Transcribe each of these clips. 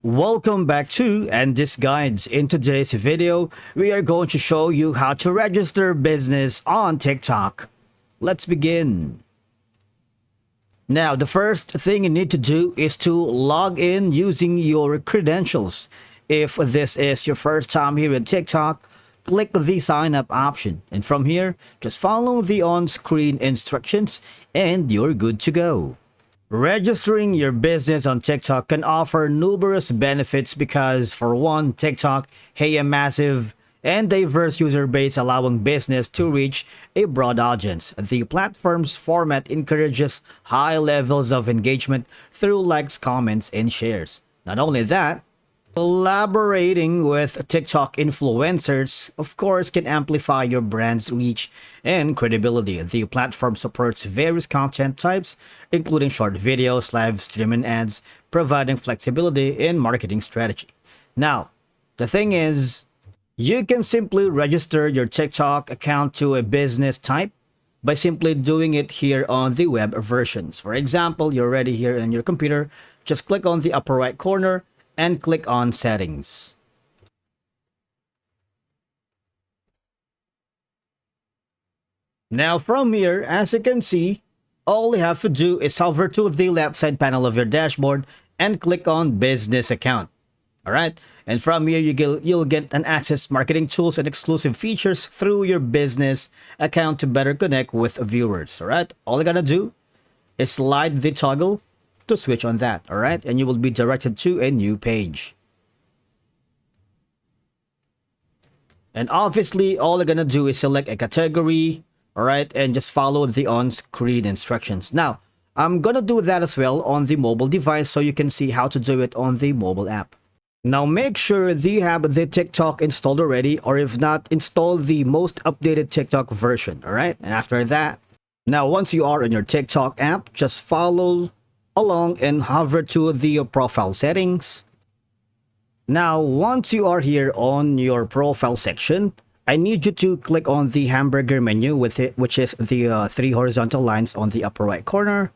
Welcome back to And This Guides. In today's video, we are going to show you how to register business on TikTok. Let's begin. Now, the first thing you need to do is to log in using your credentials. If this is your first time here in TikTok, click the sign up option. And from here, just follow the on-screen instructions and you're good to go. Registering your business on TikTok can offer numerous benefits because, for one, TikTok has a massive and diverse user base allowing business to reach a broad audience. The platform's format encourages high levels of engagement through likes, comments, and shares. Not only that, collaborating with TikTok influencers, of course, can amplify your brand's reach and credibility. The platform supports various content types, including short videos, live streaming ads, providing flexibility in marketing strategy. Now, the thing is, you can simply register your TikTok account to a business type by simply doing it here on the web versions. For example, you're already here on your computer, just click on the upper right corner and click on settings. Now from here, as you can see, all you have to do is hover to the left side panel of your dashboard and click on business account. Alright, and from here you'll get an access marketing tools and exclusive features through your business account to better connect with viewers. Alright, all you gotta do is slide the toggle to switch on that. Alright, and you will be directed to a new page. And obviously all you're gonna do is select a category, alright, and just follow the on-screen instructions. Now, I'm gonna do that as well on the mobile device so you can see how to do it on the mobile app. Now make sure that you have the TikTok installed already, or if not, install the most updated TikTok version, alright? And after that, now once you are in your TikTok app, just follow along and hover to the profile settings. Now once you are here on your profile section, I need you to click on the hamburger menu with it, which is the three horizontal lines on the upper right corner.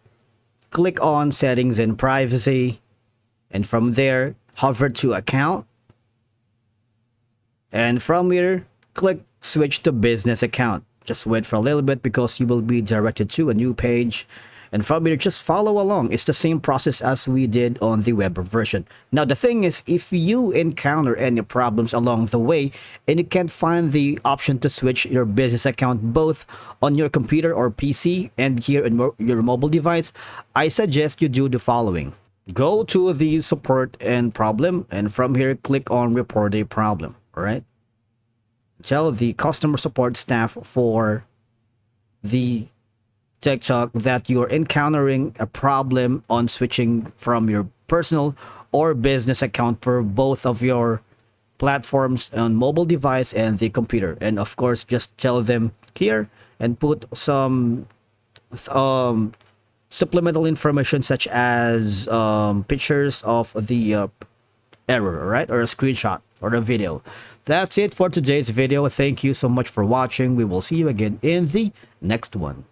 Click on settings and privacy, and from there hover to account, and from here click switch to business account. Just wait for a little bit because you will be directed to a new page, and from here just follow along. It's the same process as we did on the web version. Now the thing is, if you encounter any problems along the way and you can't find the option to switch your business account both on your computer or PC and here in your mobile device, I suggest you do the following. Go to the support and problem, and from here click on report a problem. All right, tell the customer support staff for the TikTok that you're encountering a problem on switching from your personal or business account for both of your platforms on mobile device and the computer. And of course, just tell them here and put some supplemental information such as pictures of the error, right, or a screenshot or a video. That's it for today's video. Thank you so much for watching. We will see you again in the next one.